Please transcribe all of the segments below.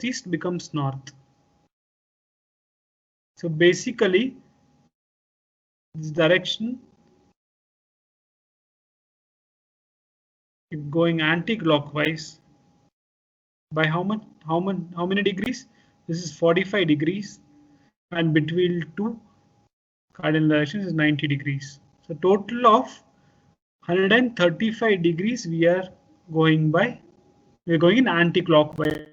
southeast becomes north. So basically, this direction, if going anti-clockwise, by how much? How many degrees? This is 45 degrees, and between two cardinal directions is 90 degrees. So total of 135 degrees we are going by. We are going in anti-clockwise.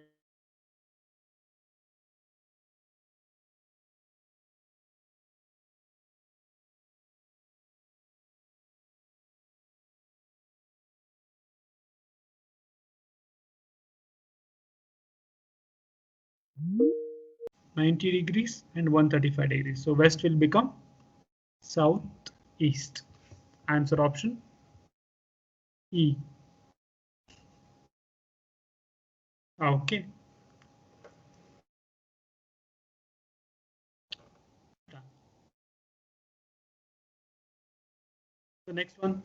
-90 degrees and 135 degrees. So west will become southeast. Answer option E. Okay. The next one.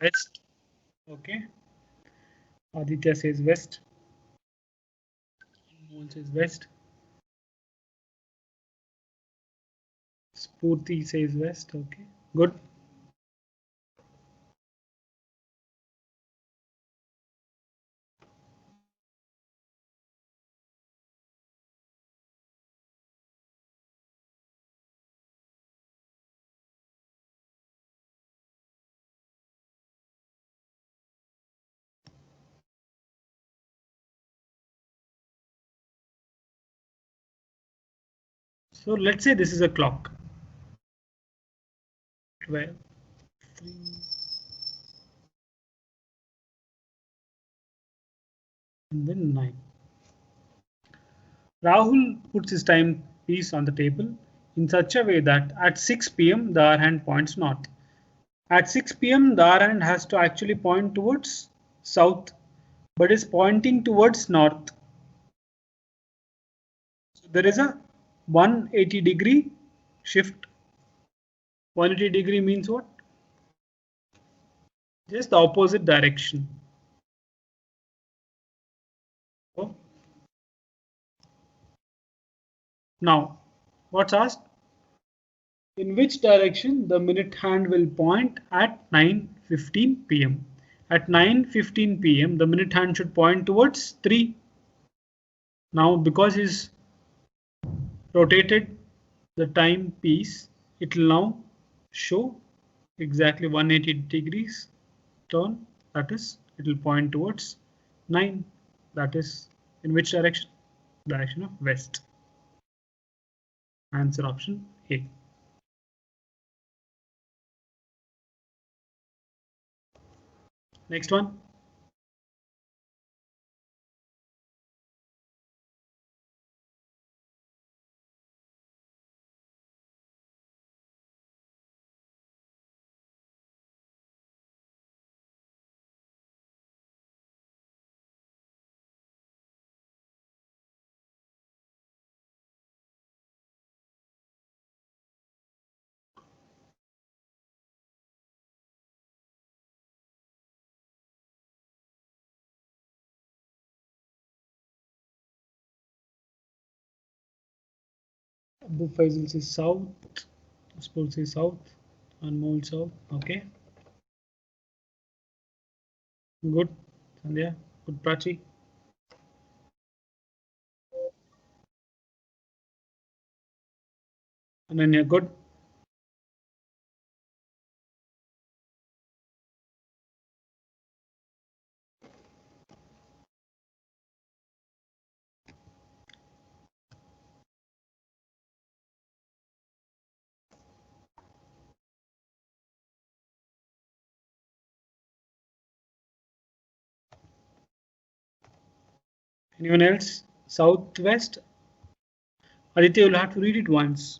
West. Okay. Aditya says west. Moon says west. Spurti says west. Okay. Good. So let's say this is a clock. 12, 3, and then 9. Rahul puts his timepiece on the table in such a way that at 6 p.m. the hour hand points north. At 6 p.m. the hour hand has to actually point towards south, but is pointing towards north. So there is a 180-degree shift. 180-degree means what? Just the opposite direction. So now, what's asked? In which direction the minute hand will point at 9:15 p.m. At 9:15 p.m. the minute hand should point towards 3. Now because he's rotated the timepiece, it will now show exactly 180 degrees turn, that is it will point towards 9, that is in which direction? Direction of west. Answer option A. Next one. Abu Faisal says south, Spol says south, Anmol south. Okay, good. Sandhya, good. Prachi, Ananya, good. Anyone else? Southwest? Aditya, you'll have to read it once.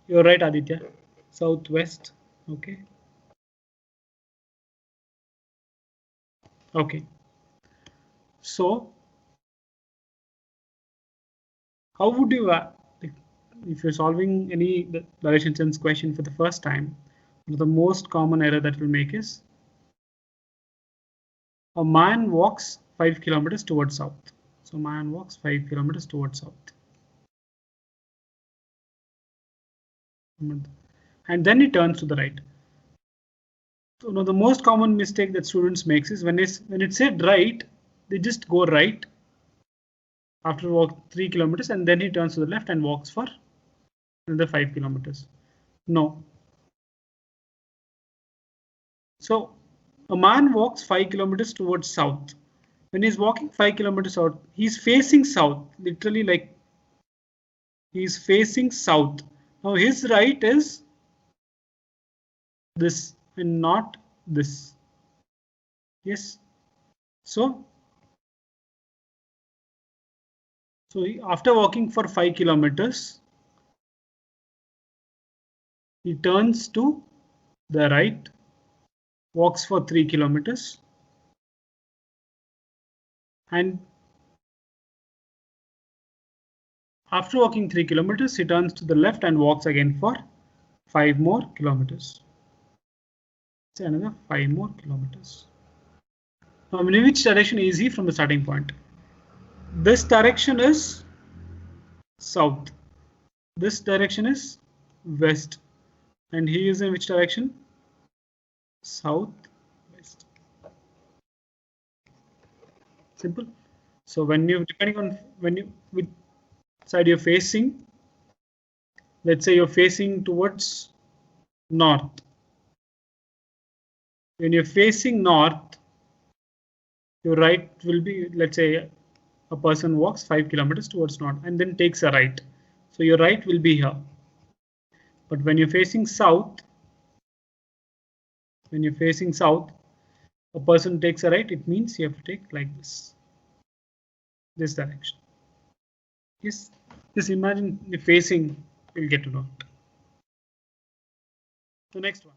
You're right, Aditya. Southwest. Okay. Okay. So, how would you, if you're solving any direction sense question for the first time, the most common error that will make is a man walks 5 kilometers towards south. So, man walks 5 kilometers towards south. And then he turns to the right. So now the most common mistake that students makes is when it said right, they just go right after walk 3 kilometers and then he turns to the left and walks for another 5 kilometers. No. So a man walks 5 kilometers towards south. When he's walking 5 kilometers out, he's facing south, literally like he's facing south. Now his right is this and not this. Yes. So after walking for 5 kilometers, he turns to the right, walks for 3 kilometers, and after walking 3 kilometers, he turns to the left and walks again for 5 more kilometers. Say another 5 more kilometers. Now, in which direction is he from the starting point? This direction is south. This direction is west. And he is in which direction? Southwest. Simple. So when you, depending on which side you're facing, let's say you're facing towards north. When you're facing north, your right will be, let's say a person walks 5 kilometers towards north and then takes a right. So your right will be here. But when you're facing south, a person takes a right, it means you have to take like this direction. Yes, just imagine the facing, you'll get to know it. The next one.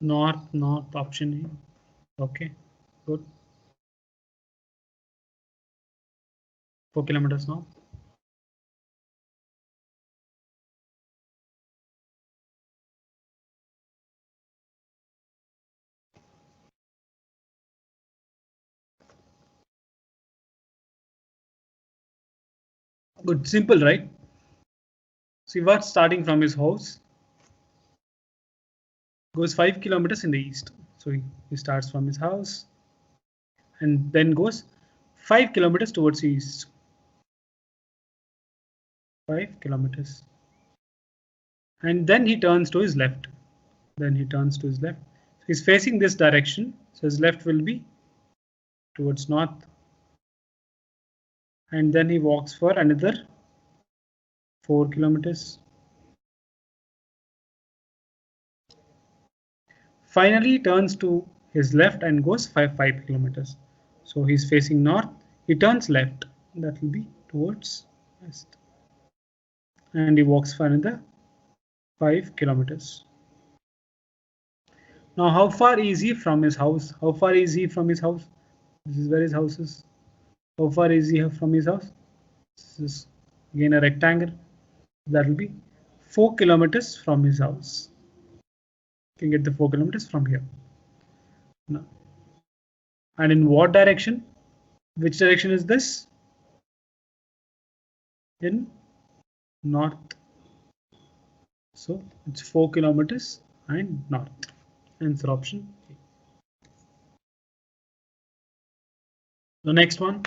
North option A. Okay, good. 4 kilometers north. Good, simple, right? See what's starting from his house. Goes 5 kilometers in the east. So he starts from his house and then goes 5 kilometers towards east. 5 kilometers. And then he turns to his left. So he's facing this direction. So his left will be towards north. And then he walks for another 4 kilometers. Finally, he turns to his left and goes 5 kilometers. So he's facing north. He turns left. That will be towards west. And he walks for another 5 kilometers. Now, how far is he from his house? How far is he from his house? This is where his house is. How far is he from his house? This is again a rectangle. That will be 4 kilometers from his house. You can get the 4 kilometers from here. Now, and in what direction? Which direction is this? In north. So it's 4 kilometers and north. Answer option A. The next one.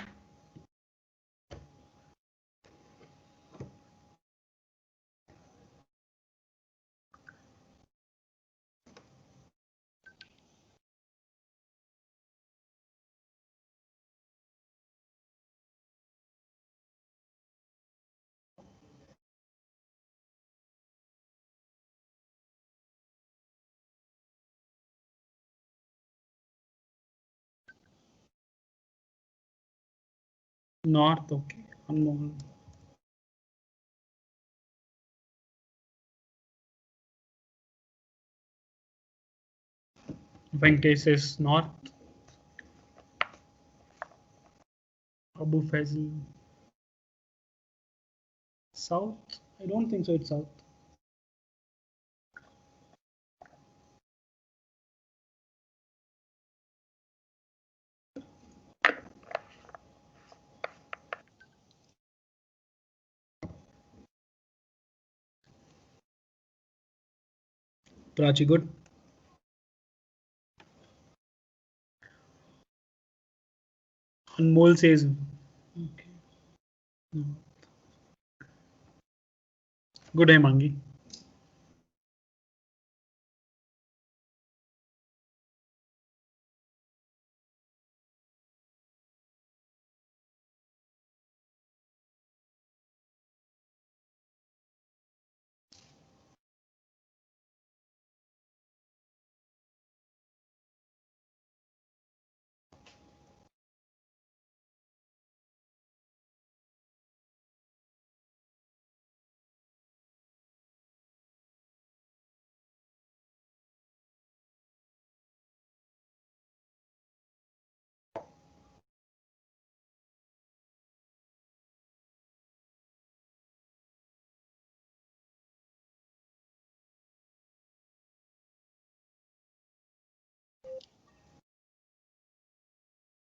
North, okay. Unknown. Venkatesh says north. Abu Faisal. South? I don't think so. It's south. Prachi, good. Anmol says, okay. Good, Hemangi.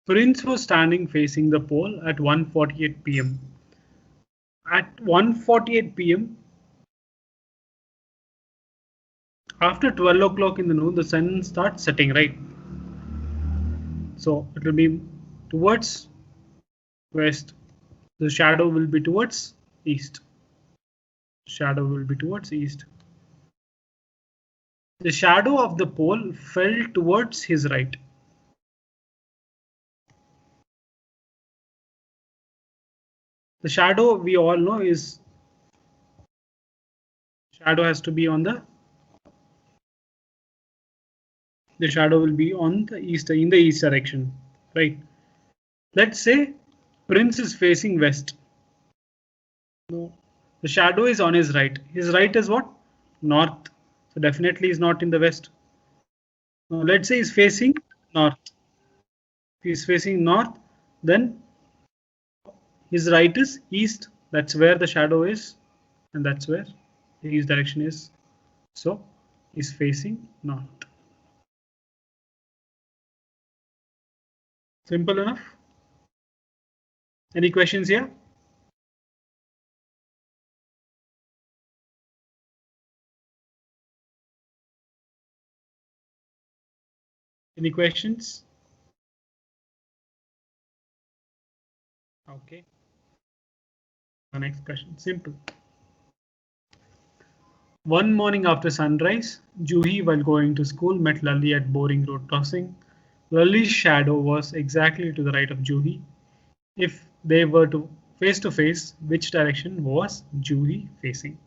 Prince was standing facing the pole at 1:48 p.m. At 1:48 p.m., after 12 o'clock in the noon, the sun starts setting, right? So it will be towards west. The shadow will be towards east. Shadow will be towards east. The shadow of the pole fell towards his right. The shadow we all know is shadow has to be on the shadow will be on the east in the east direction, right? Let's say Prince is facing west. No. The shadow is on his right. His right is what? North. So definitely is not in the west. Now let's say he's facing north. If he's facing north, then his right is east. That's where the shadow is, and that's where the east direction is. So he's facing north. Simple enough. Any questions here? Any questions? Okay. The next question. Simple. One morning after sunrise, Juhi, while going to school, met Lally at Boring Road crossing. Lally's shadow was exactly to the right of Juhi. If they were to face, which direction was Juhi facing?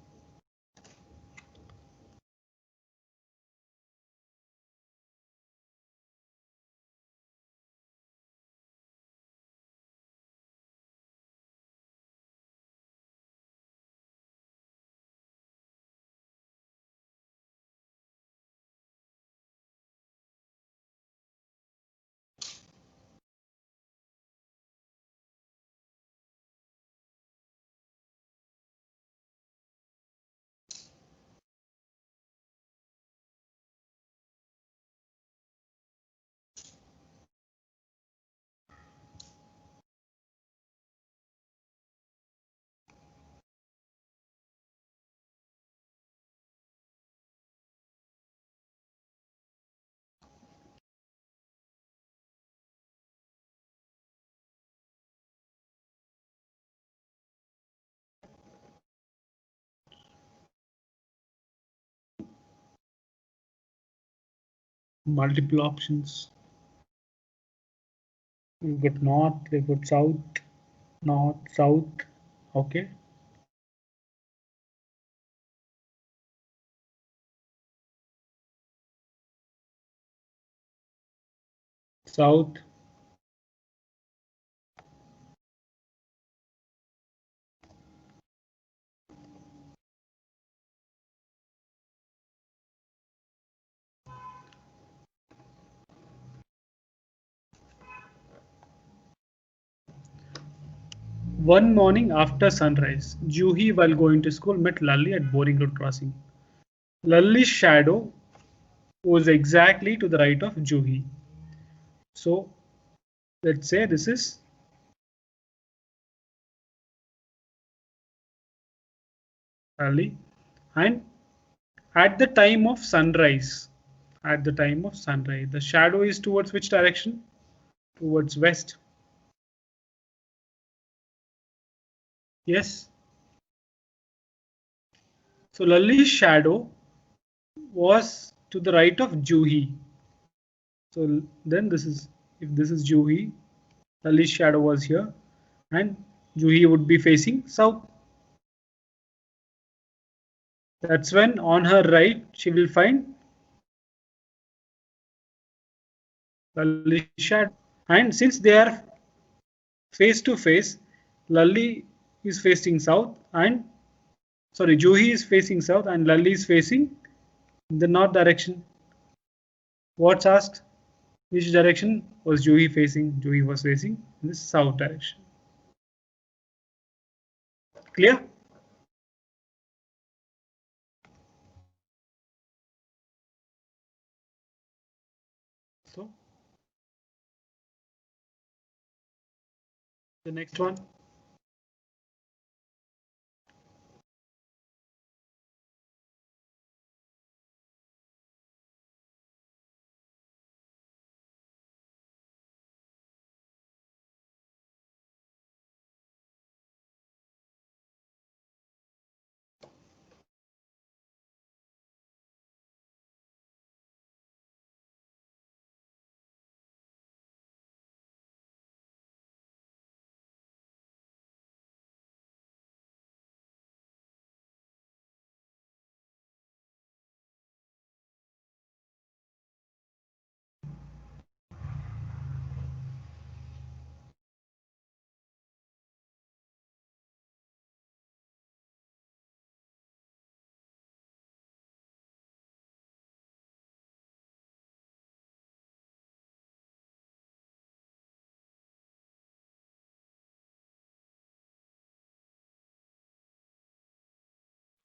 multiple options. We got north, we got south, north, south. Okay. South. One morning after sunrise, Juhi, while going to school, met Lally at Boring Road crossing. Lally's shadow was exactly to the right of Juhi. So let's say this is Lally, and at the time of sunrise, the shadow is towards which direction? Towards west. Yes. So Lally's shadow was to the right of Juhi. So then this is, if this is Juhi, Lally's shadow was here, and Juhi would be facing south. That's when on her right she will find Lally's shadow. And since they are face to face, Lally is facing south and sorry, Juhi is facing south and Lally is facing the north direction. What's asked? Which direction was Juhi facing? Juhi was facing in the south direction. Clear? So the next one.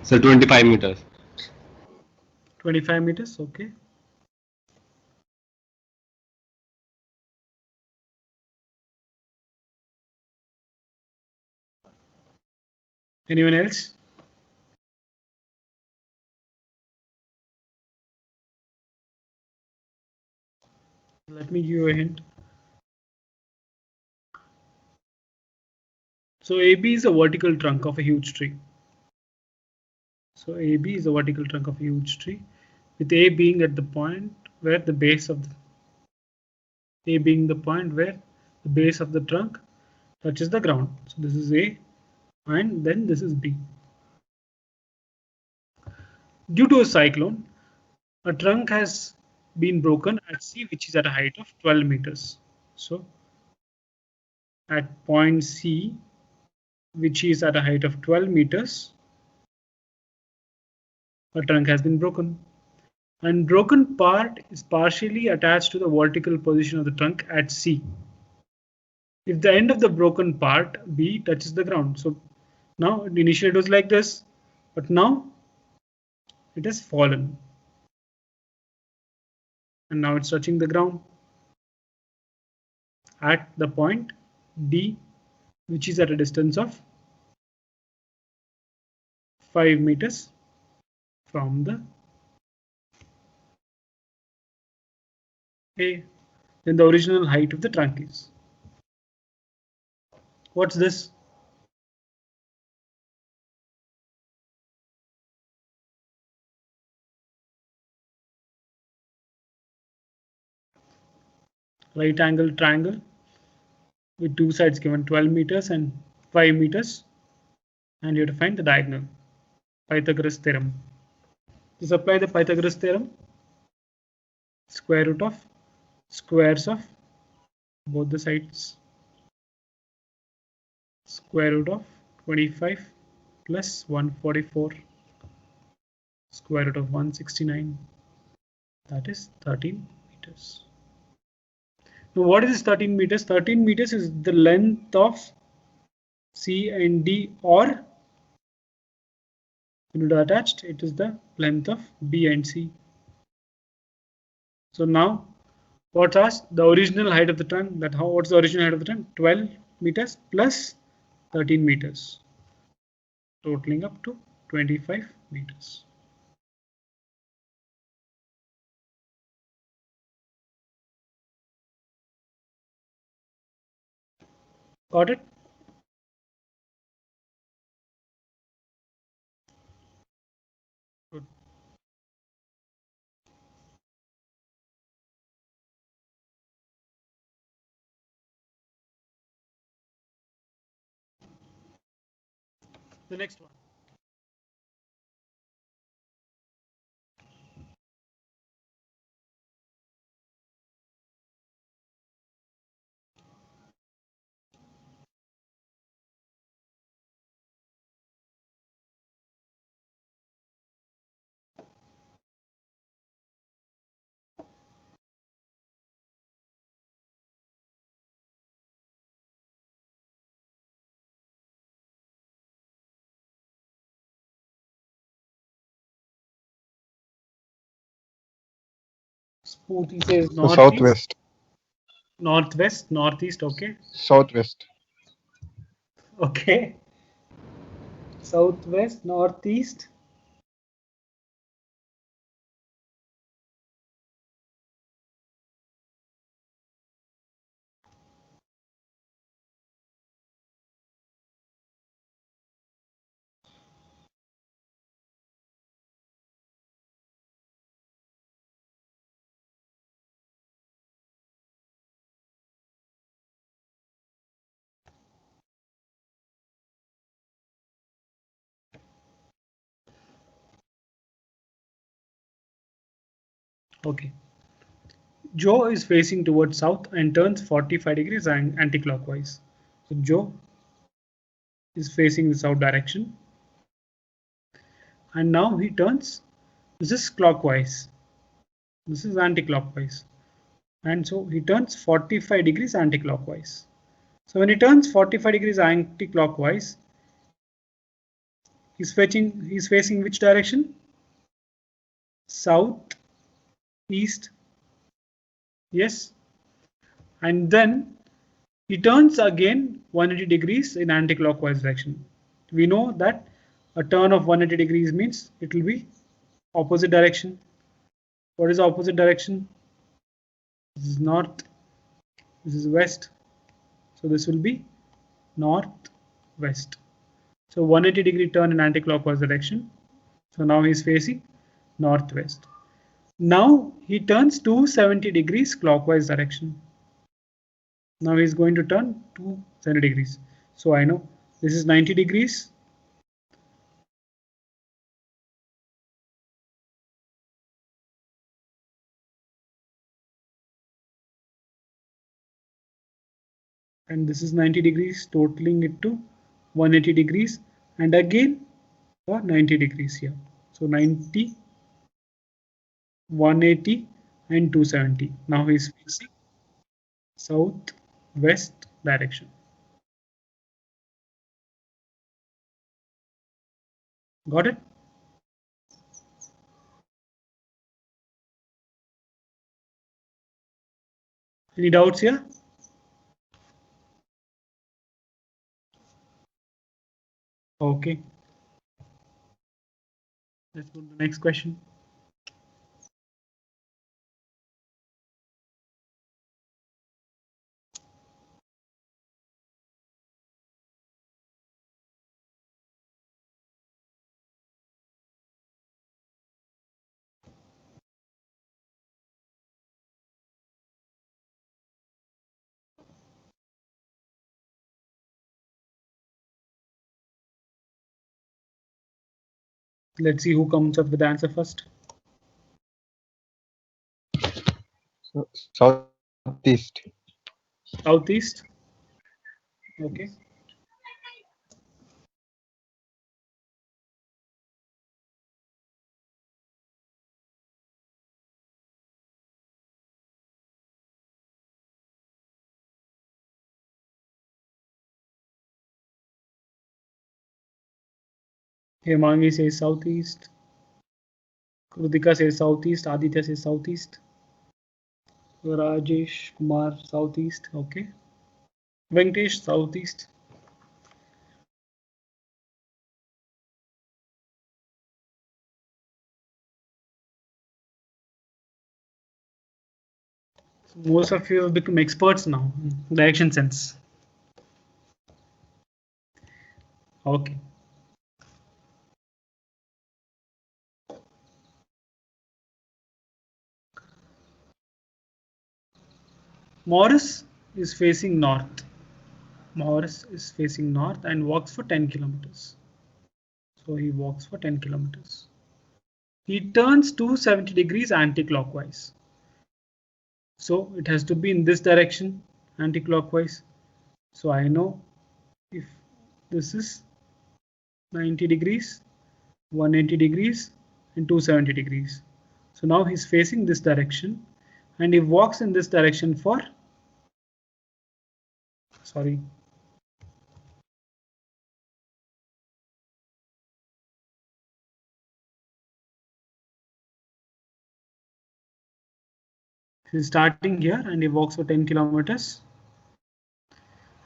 So 25 meters. 25 meters. Okay. Anyone else? Let me give you a hint. So AB is a vertical trunk of a huge tree. So AB is a vertical trunk of a huge tree, with A being at the point where the base of the, A being the point where the base of the trunk touches the ground. So this is A, and then this is B. Due to a cyclone, a trunk has been broken at C, which is at a height of 12 meters. So at point C, which is at a height of 12 meters, a trunk has been broken. And broken part is partially attached to the vertical position of the trunk at C. If the end of the broken part B touches the ground. So now initially it was like this, but now it has fallen. And now it's touching the ground at the point D, which is at a distance of 5 meters from the A. Then the original height of the trunk is. What's this? right angle triangle with two sides given 12 meters and 5 meters, and you have to find the diagonal. Pythagoras theorem. Just apply the Pythagoras theorem. Square root of squares of both the sides. Square root of 25 plus 144. Square root of 169. That is 13 meters. Now what is this 13 meters? 13 meters is the length of C and D, or unit attached, it is the length of B and C. So now what's asked? The original height of the trunk. What's the original height of the trunk? 12 meters plus 13 meters, totaling up to 25 meters. Got it? Good. The next one. Spooty says So northeast. southwest. Northwest, northeast, okay. Southwest. Okay. Southwest, northeast. Okay. Joe is facing towards south and turns 45 degrees anti-clockwise. So Joe is facing the south direction, and now he turns. This is clockwise. This is anti-clockwise, and so he turns 45 degrees anti-clockwise. So when he turns 45 degrees anti-clockwise, he's facing which direction? South, east. Yes. And then he turns again 180 degrees in anti-clockwise direction. We know that a turn of 180 degrees means it will be opposite direction. What is the opposite direction? This is north, this is west. So this will be northwest. So 180 degree turn in anti-clockwise direction. So now he is facing northwest. Now he turns 270 degrees clockwise direction. Now he is going to turn 270 degrees. So I know this is 90 degrees. And this is 90 degrees, totaling it to 180 degrees, and again 90 degrees here. So 90, 180 and 270. Now he is facing southwest direction. Got it? Any doubts here? Okay. Let's go to the next question. Let's see who comes up with the answer first. So, southeast. Southeast. Okay. Hemangi says southeast. Krutika says southeast. Aditya says southeast. Rajesh Kumar southeast. Okay. Venkatesh southeast. So most of you have become experts now in direction sense. Okay. Morris is facing north. Morris is facing north and walks for 10 kilometers. So he walks for 10 kilometers. He turns 270 degrees anti-clockwise. So it has to be in this direction, anti-clockwise. So I know if this is 90 degrees, 180 degrees, and 270 degrees. So now he's facing this direction and he walks in this direction for, sorry, he's starting here and he walks for 10 kilometers.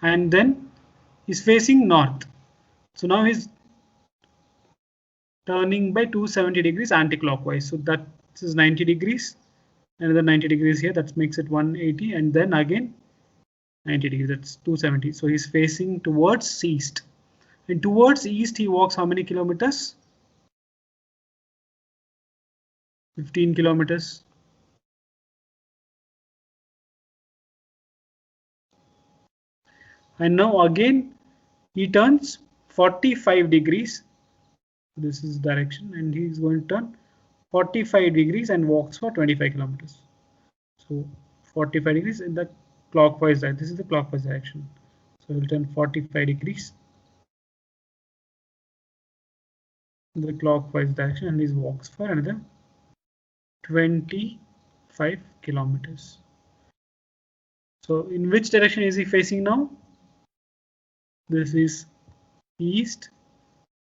And then he's facing north. So now he's turning by 270 degrees anti-clockwise. So that is 90 degrees. Another 90 degrees here. That makes it 180. And then again 90 degrees. That's 270. So he's facing towards east. And towards east he walks how many kilometers? 15 kilometers. And now again he turns 45 degrees. This is direction and he's going to turn 45 degrees and walks for 25 kilometers. So 45 degrees in the clockwise direction. This is the clockwise direction. So we'll turn 45 degrees in the clockwise direction and he walks for another 25 kilometers. So in which direction is he facing now? This is east.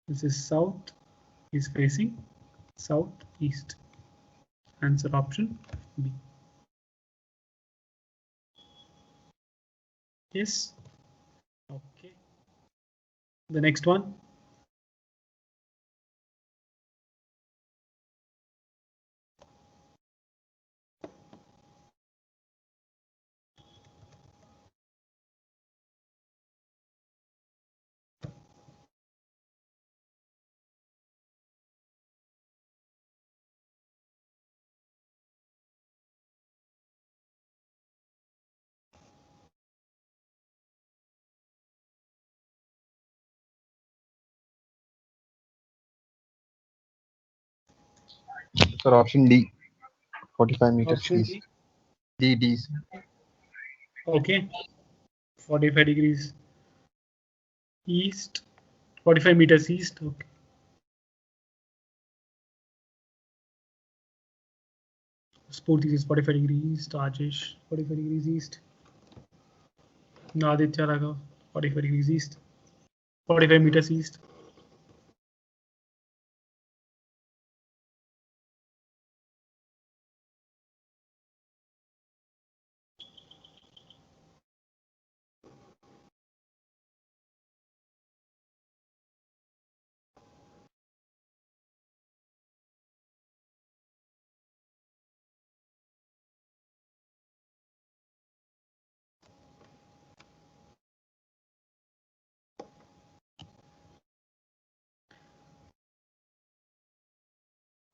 This is south. He's facing southeast. Answer option B. Yes. Okay. The next one. So option D, 45 meters Option east. D. D. Okay. 45 degrees east. 45 meters east. Okay. Spurti is 45 degrees east. Rajesh 45 degrees east. Aditya Raghav 45 degrees east. 45 meters east.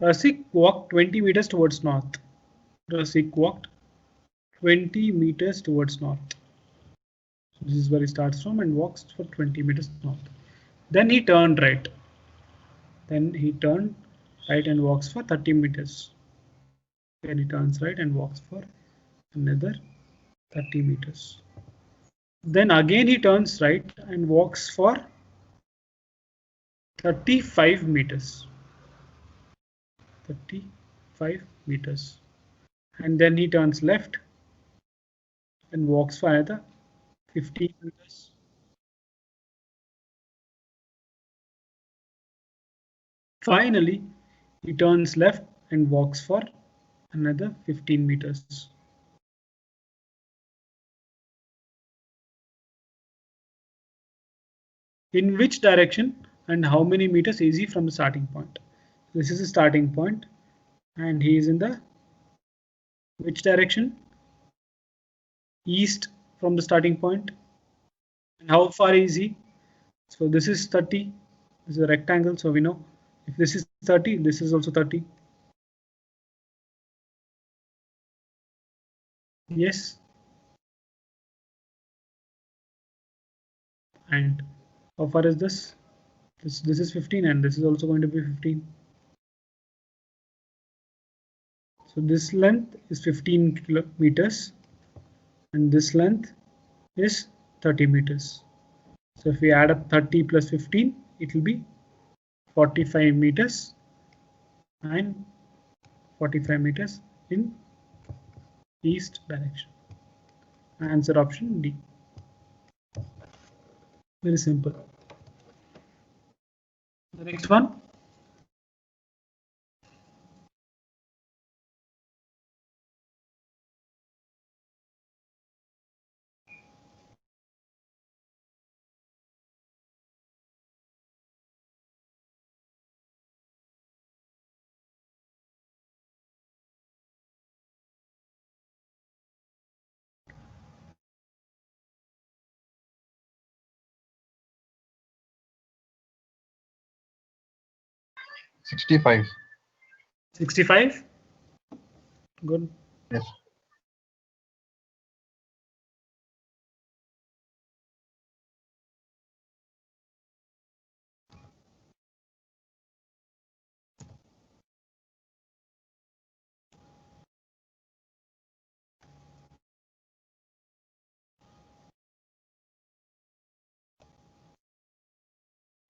Rasik walked 20 meters towards north. Rasik walked 20 meters towards north. So this is where he starts from and walks for 20 meters north. Then he turned right. Then he turned right and walks for 30 meters. Then he turns right and walks for another 30 meters. Then again he turns right and walks for 35 meters. 35 meters. And then he turns left and walks for another 15 meters. Finally, he turns left and walks for another 15 meters. In which direction and how many meters is he from the starting point? This is the starting point and he is in the which direction? East from the starting point. And how far is he? So this is 30. This is a rectangle, so we know if this is 30, this is also 30. Yes. And how far is this? This is 15 and this is also going to be 15. So this length is 15 meters and this length is 30 meters. So if we add up 30 plus 15, it will be 45 meters and 45 meters in east direction. Answer option D. Very simple. The next one. $65. 65. Good. Yes.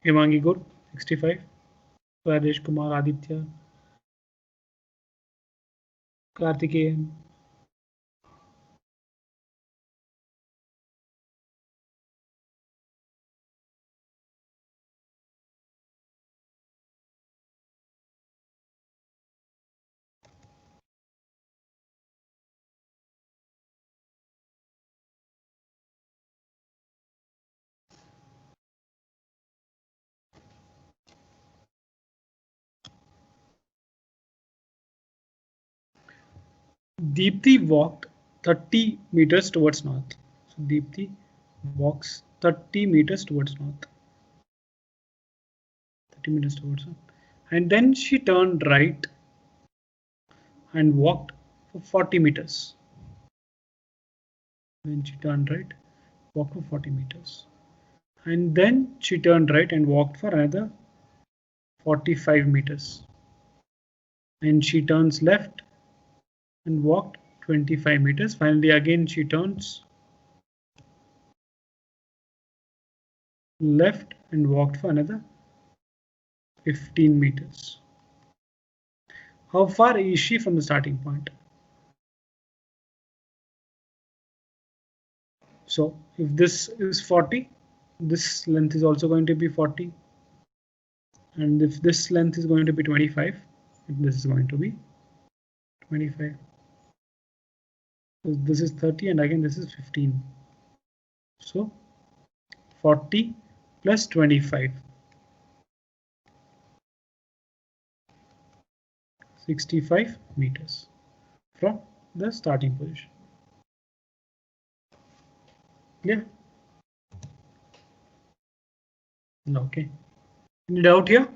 Himangi good. 65. Rajesh Kumar, Aditya, Karthikeyan. Deepthi walked 30 meters towards north. So Deepthi walks 30 meters towards north. 30 meters towards north. And then she turned right and walked for 40 meters. Then she turned right, walked for 40 meters. And then she turned right and walked for another 45 meters. And she turns left and walked 25 meters. Finally, again, she turns left and walked for another 15 meters. How far is she from the starting point? So if this is 40, this length is also going to be 40. And if this length is going to be 25, this is going to be 25. So this is 30 and again this is 15. So 40 plus 25. 65 meters from the starting position. Clear? Okay. Any doubt here?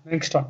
Next one.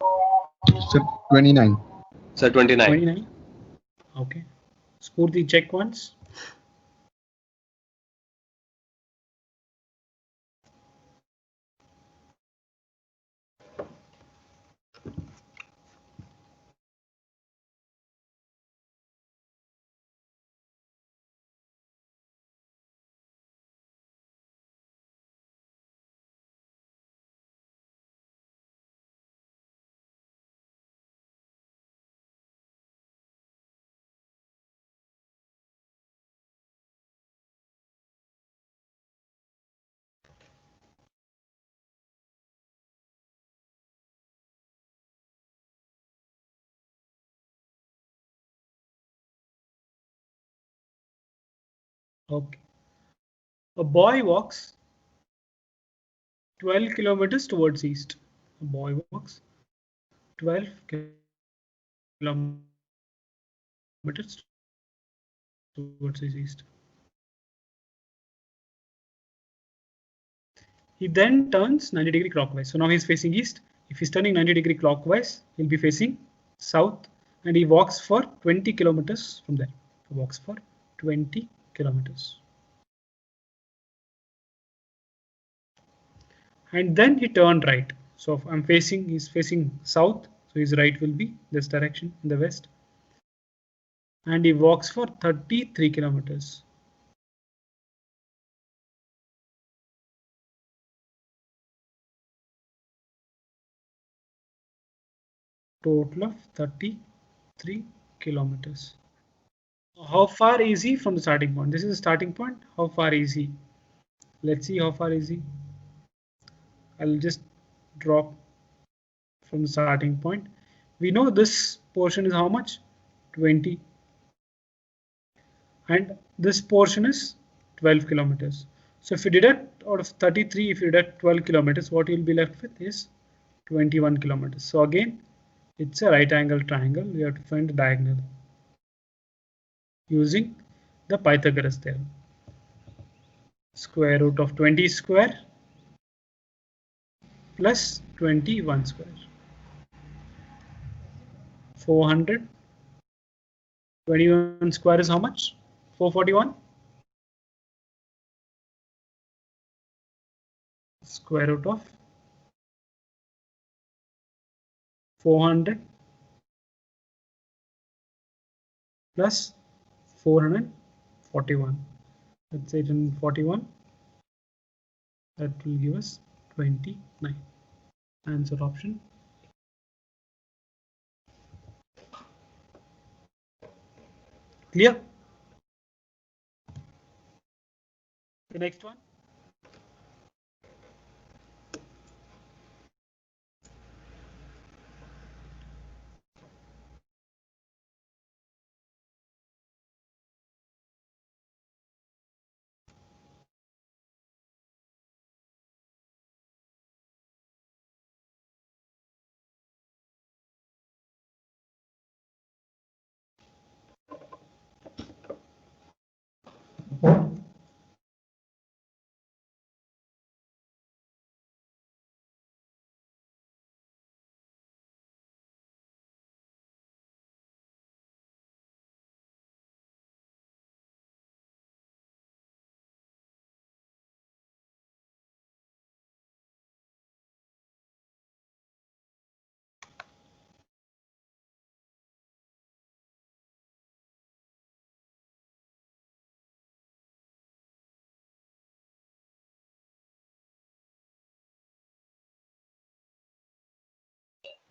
Sir, 29. Sir, 29. 29. Okay. Spurti, check once. Okay. A boy walks 12 kilometers towards east. A boy walks 12 kilometers towards east. He then turns 90-degree clockwise. So now he's facing east. If he's turning 90-degree clockwise, he'll be facing south, and he walks for 20 kilometers from there. He walks for 20 kilometers. And then he turned right. So if he's facing south, so his right will be this direction in the west. And he walks for 33 kilometers. Total of 33 kilometers. How far is he from the starting point? This is the starting point. How far is he? Let's see how far is he. I'll just drop from the starting point. We know this portion is how much? 20. And this portion is 12 kilometers. So if you deduct out of 33, if you deduct 12 kilometers, what you'll be left with is 21 kilometers. So again, it's a right angle triangle. We have to find the diagonal using the Pythagoras theorem. Square root of 20 square plus 21 square. 400. 21 square is how much? 441. Square root of 400 plus 441. Let's say 841. That will give us 29. Answer option. Clear? The next one.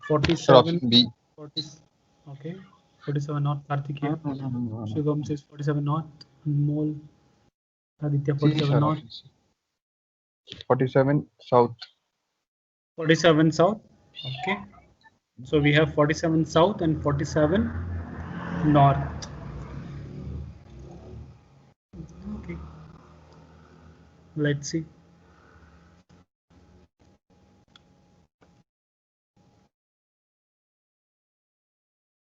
Sir, 47. option B. 40, okay. 47 north. Karthik here. No. Shubham says 47 north. Mole. Aditya C, 47 sir, north. option C. 47 south. 47 south. Okay. So we have 47 south and 47 north. Okay. Let's see.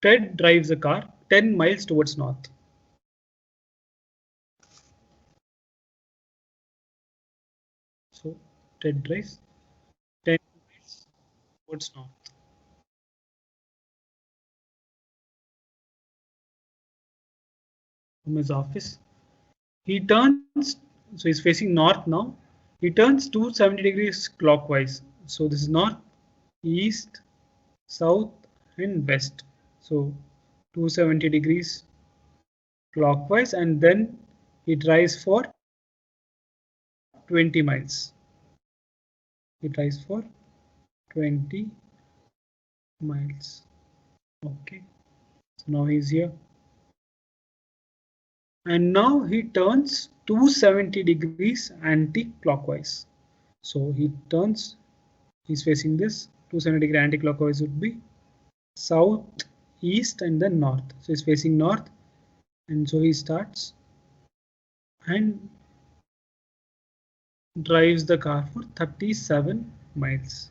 Ted drives a car 10 miles towards north. So Ted drives 10 miles towards north. from his office. He turns, so he's facing north now. He turns 270 degrees clockwise. So this is north, east, south, and west. So 270 degrees clockwise, and then he drives for 20 miles. He drives for 20 miles. Okay. So now he's here. And now he turns 270 degrees anti-clockwise. So he turns, he's facing this 270 degree anti-clockwise would be south, east, and then north. So he's facing north, and so he starts and drives the car for 37 miles.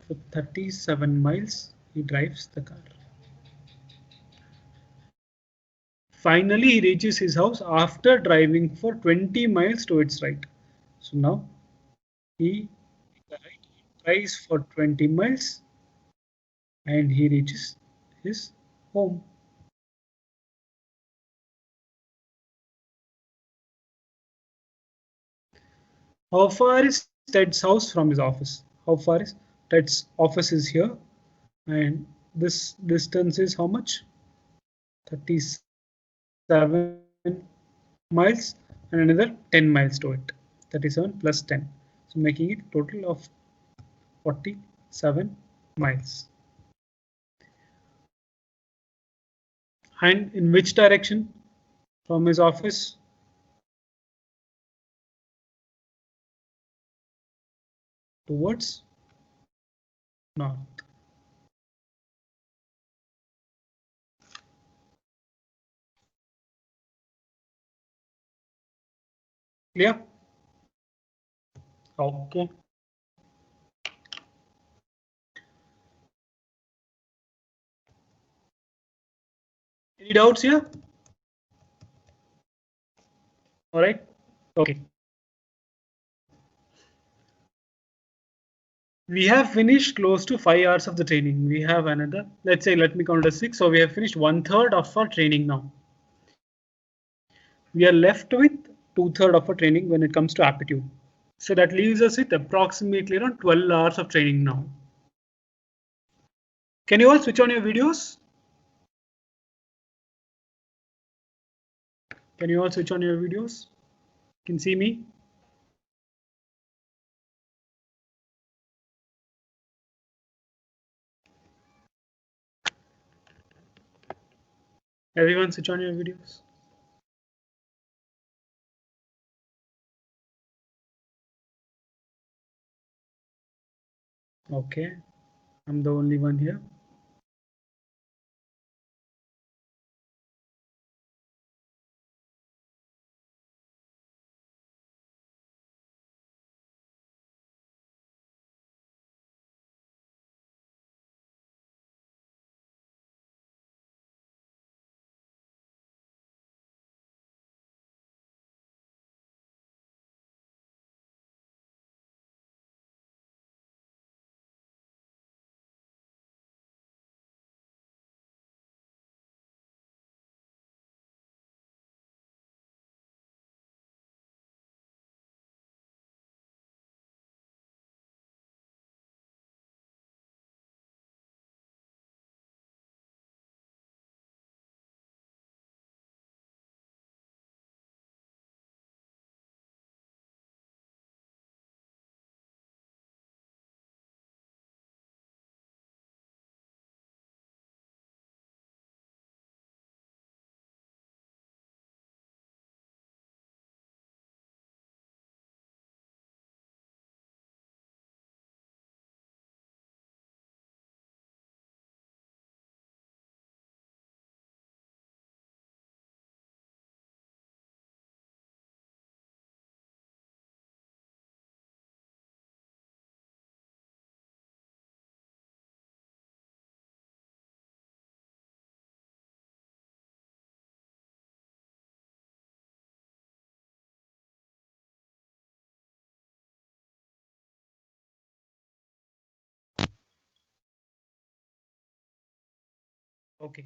For 37 miles, he drives the car. Finally, he reaches his house after driving for 20 miles to its right. So now he drives for 20 miles and he reaches his home. How far is Ted's house from his office? How far is Ted's office is here, and this distance is how much? 37 miles and another 10 miles to it. 37 plus 10. So making it total of 47 miles. And in which direction from his office? Towards north. Clear? Okay. Any doubts here? All right. Okay. We have finished close to 5 hours of the training. We have another, let's say, let me count as 6. So we have finished 1/3 of our training now. We are left with 2/3 of our training when it comes to aptitude. So that leaves us with approximately around 12 hours of training now. Can you all switch on your videos? Can you all switch on your videos? Can see me? Everyone switch on your videos. Okay, I'm the only one here. Okay.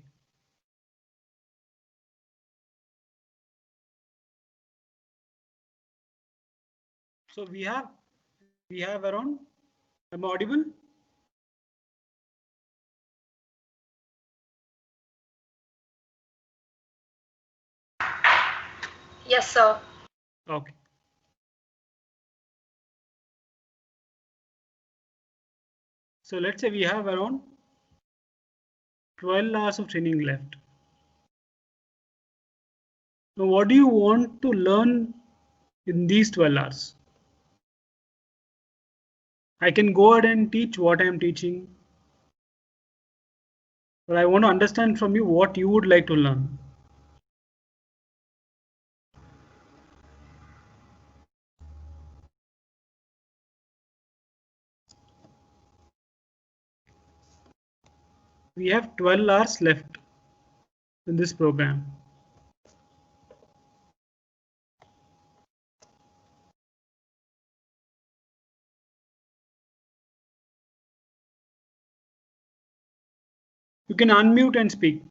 So we have around, am I audible? Yes, sir. Okay. So let's say we have around 12 hours of training left. Now, what do you want to learn in these 12 hours? I can go ahead and teach what I am teaching, but I want to understand from you what you would like to learn. We have 12 hours left in this program. You can unmute and speak.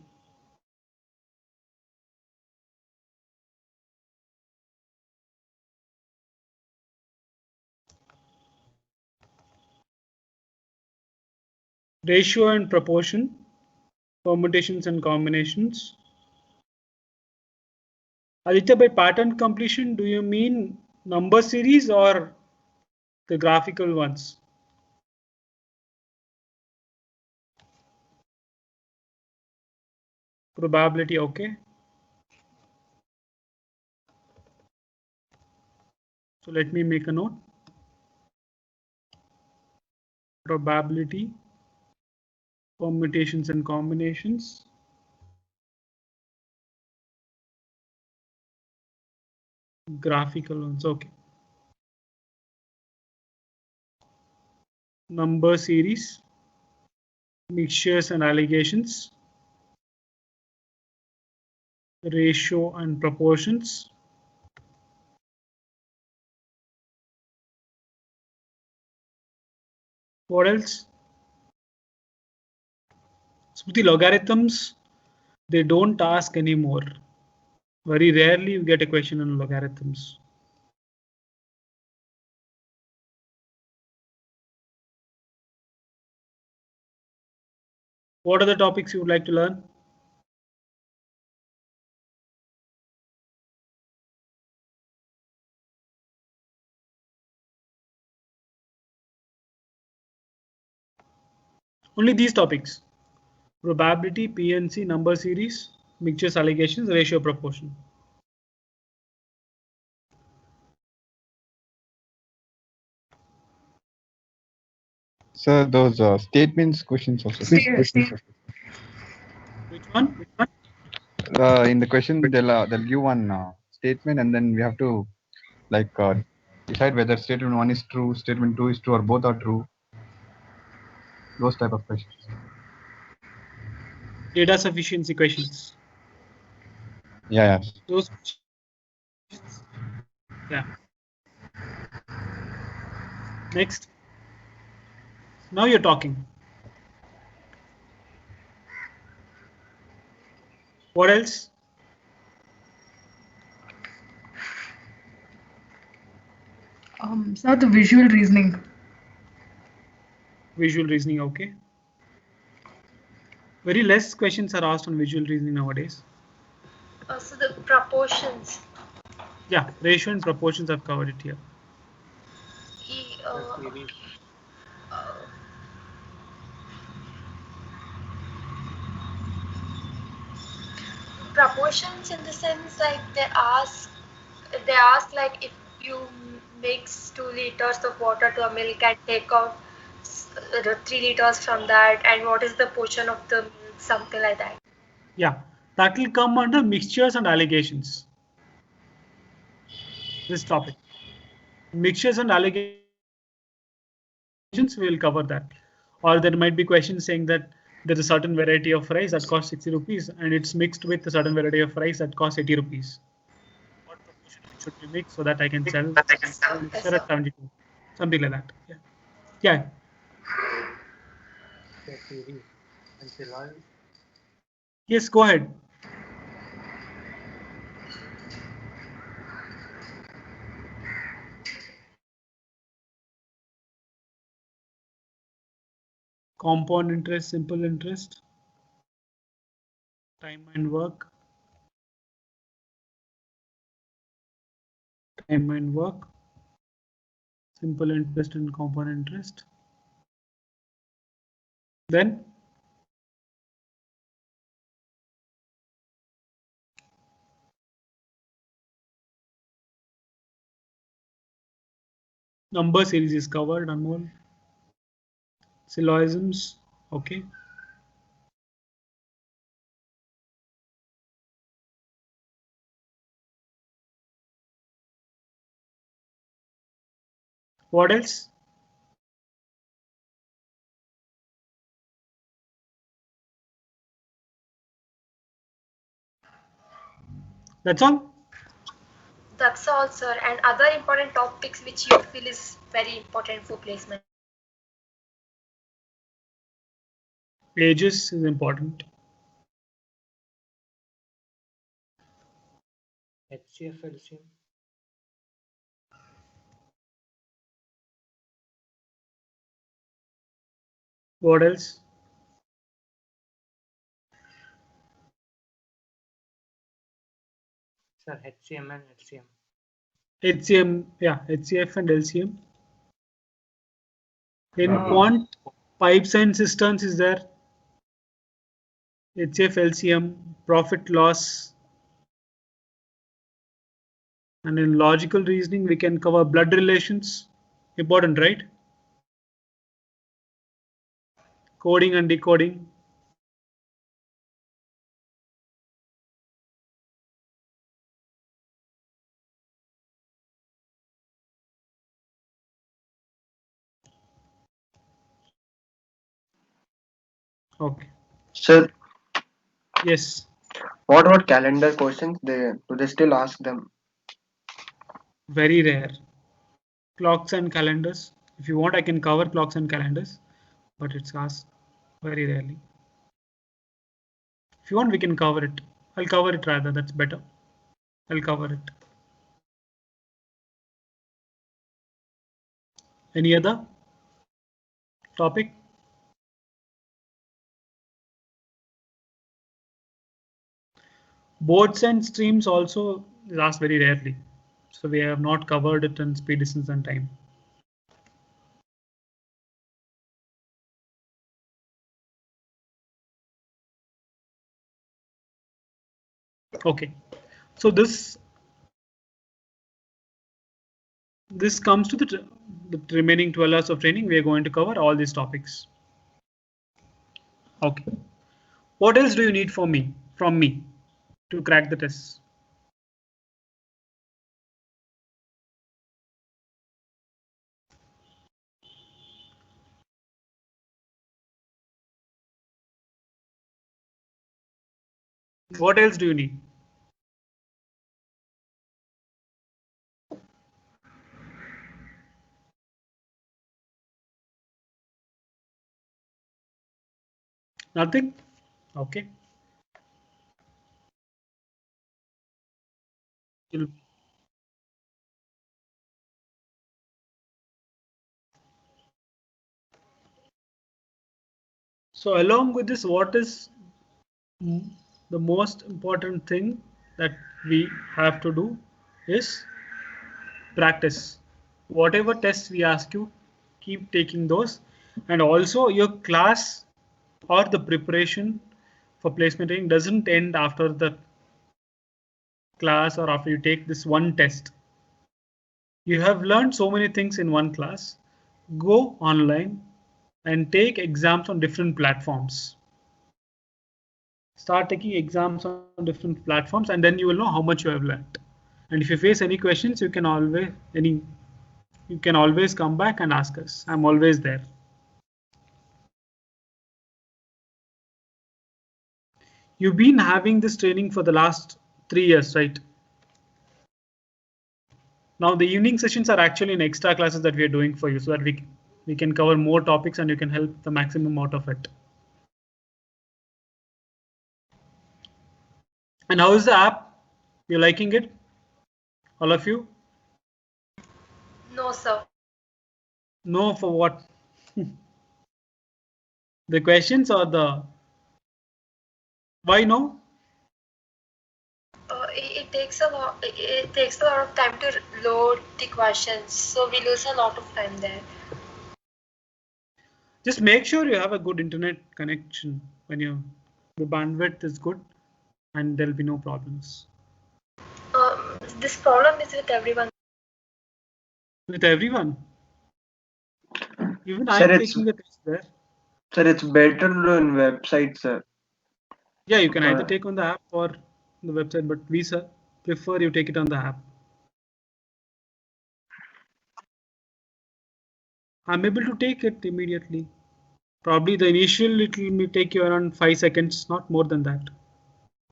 Ratio and proportion, permutations and combinations. Aditya, by pattern completion, do you mean number series or the graphical ones? Probability, okay. So let me make a note. Probability, permutations and combinations. Graphical ones, okay. Number series, mixtures and allegations, ratio and proportions. What else? So the logarithms, they don't ask anymore. Very rarely you get a question on logarithms. What are the topics you would like to learn? Only these topics: probability, PNC, number series, mixtures, allegations, ratio, proportion. Sir, those statements questions also. Which one? In the question, they'll give one statement, and then we have to like decide whether statement 1 is true, statement 2 is true, or both are true. Those type of questions. Data sufficiency questions. Yeah. Those. Yeah. Next. Now you're talking. What else? Sir, the visual reasoning. Visual reasoning, okay. Very less questions are asked on visual reasoning nowadays. So the proportions. Yeah, ratio and proportions, I've covered it here. Proportions in the sense like they ask like if you mix 2 liters of water to a milk and take out 3 liters from that, and what is the portion of the milk, something like that. Yeah, that will come under mixtures and allegations. This topic. Mixtures and allegations, we will cover that. Or there might be questions saying that there is a certain variety of rice that costs 60 rupees and it's mixed with a certain variety of rice that costs 80 rupees. What proportion it should be mixed so that I can sell mixture at 72? Something like that. Yeah. Yeah. Yes, go ahead. Compound interest, simple interest, time and work, time and work, simple interest and compound interest. Then number series is covered, Anmol. Syllogisms, okay. What else? That's all? That's all, sir. And other important topics which you feel is very important for placement. Ages is important. HCF, LCM. What else? Sir, HCM and LCM. HCM, yeah, HCF and LCM. In quant, pipes and cisterns is there. HCF, LCM, profit loss. And in logical reasoning, we can cover blood relations. Important, right? Coding and decoding. Okay. Sir, Yes. what about calendar questions? Do they still ask them? Very rare. Clocks and calendars. If you want, I can cover clocks and calendars, but it's asked very rarely. If you want, we can cover it. I'll cover it rather. That's better. I'll cover it. Any other topic? Boats and streams also is asked very rarely. So we have not covered it in speed, distance, and time. Okay. So this comes to the remaining 12 hours of training. We are going to cover all these topics. Okay. What else do you need from me to crack the test? What else do you need? Nothing? Okay. So along with this, what is the most important thing that we have to do is practice. Whatever tests we ask you, keep taking those. And also your class or the preparation for placement training doesn't end after the class or after you take this one test. You have learned so many things in one class. Go online and take exams on different platforms. Start taking exams on different platforms, and then you will know how much you have learned. And if you face any questions, you can always come back and ask us. I'm always there. You've been having this training for the last 3 years, right? Now the evening sessions are actually in extra classes that we are doing for you so that we can cover more topics and you can help the maximum out of it. And how is the app? You liking it? All of you? No, sir. No, for what? The questions or the why no? It takes a lot. It takes a lot of time to load the questions, so we lose a lot of time there. Just make sure you have a good internet connection when the bandwidth is good and there'll be no problems. This problem is with everyone. With everyone. Even Sir, I'm it's taking the test there. sir, it's better to do in website, sir. Yeah, you can either Uh, take on the app or the website, but we prefer you take it on the app. I'm able to take it immediately. Probably the initial it will take you around 5 seconds, not more than that,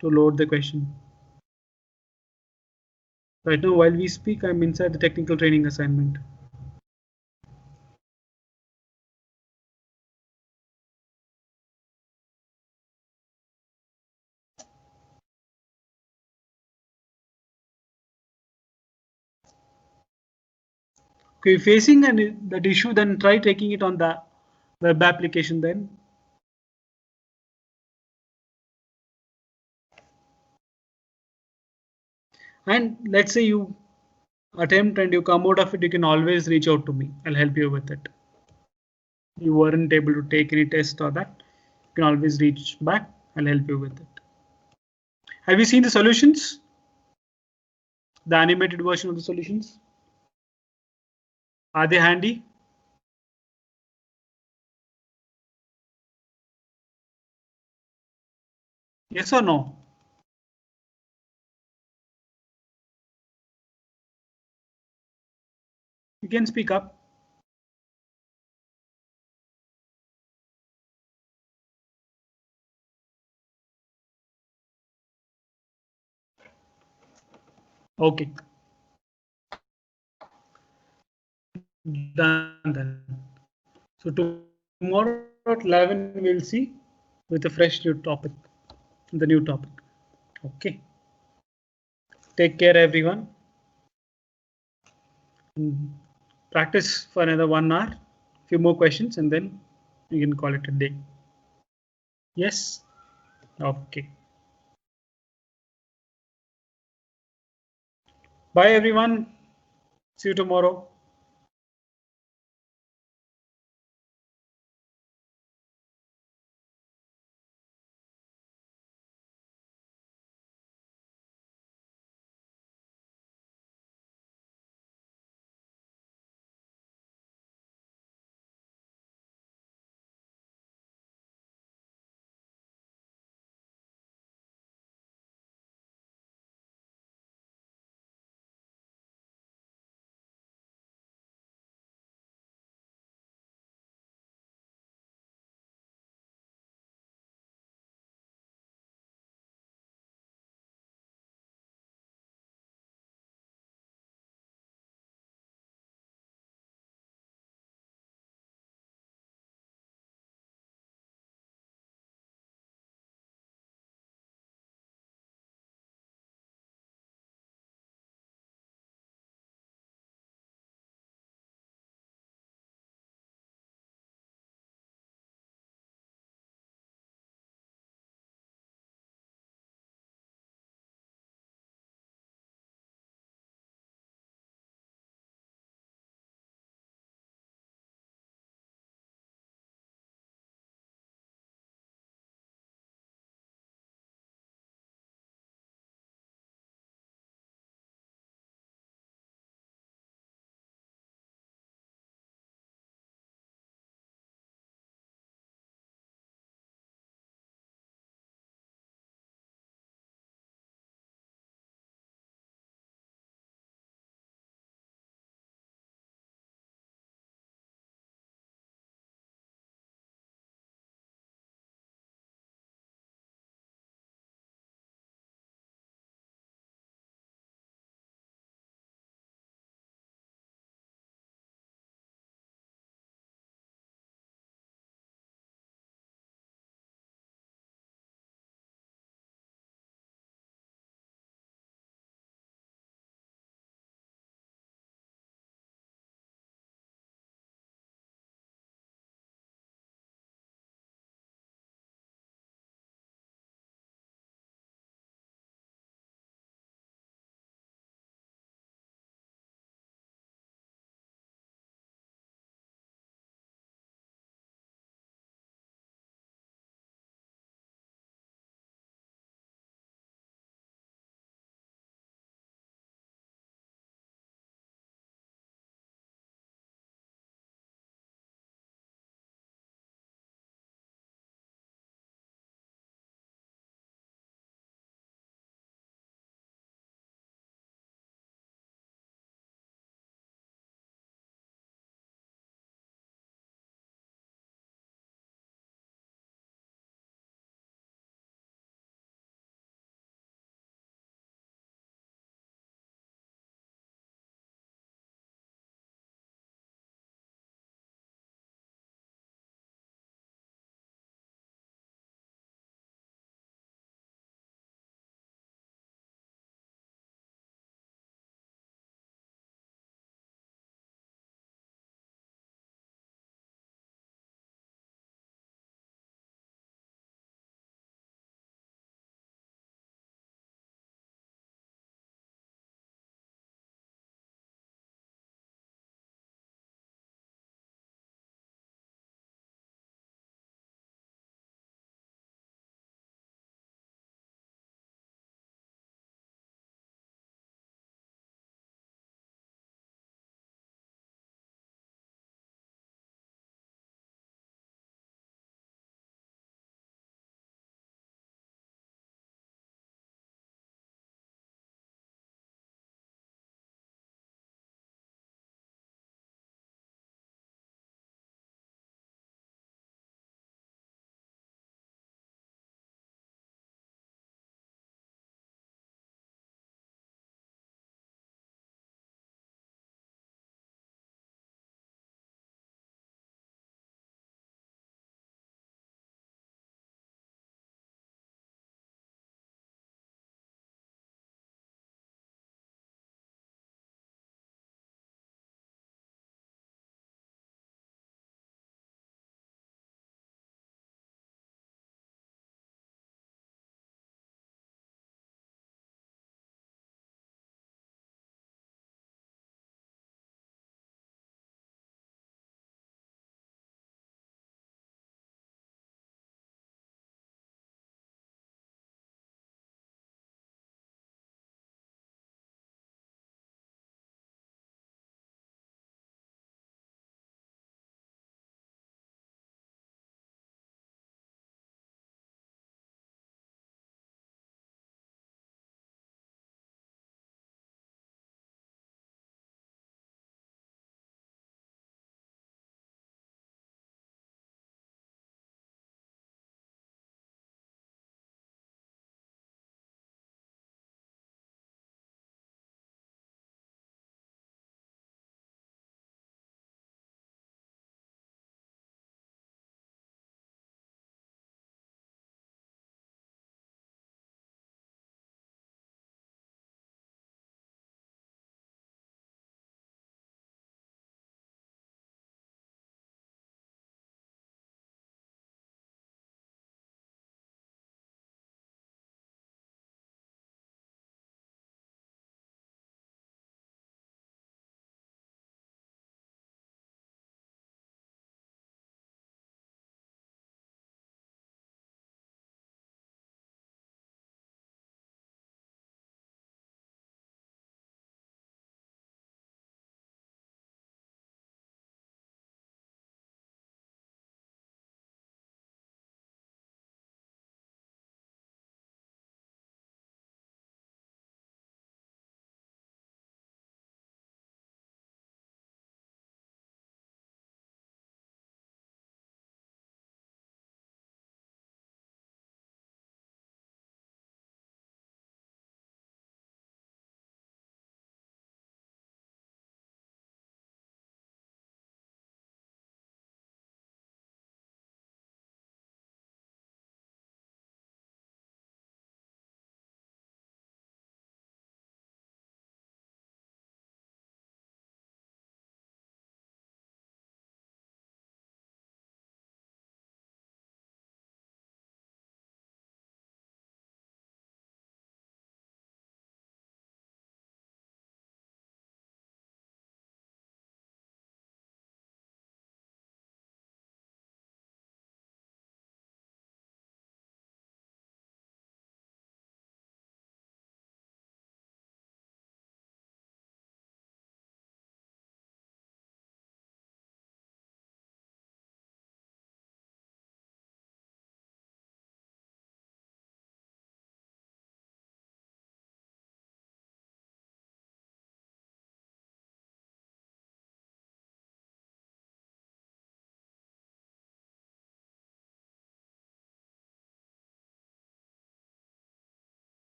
to load the question. Right now, while we speak, I'm inside the technical training assignment. Okay, facing that issue, then try taking it on the web application then. And let's say you attempt and you come out of it, you can always reach out to me. I'll help you with it. You weren't able to take any test or that, you can always reach back. I'll help you with it. Have you seen the solutions? The animated version of the solutions? Are they handy? Yes or no? You can speak up. Okay. Done then. So tomorrow at 11 we'll see with a fresh new topic, the new topic. Okay. Take care everyone. Practice for another 1 hour. Few more questions and then you can call it a day. Yes? Okay. Bye everyone. See you tomorrow.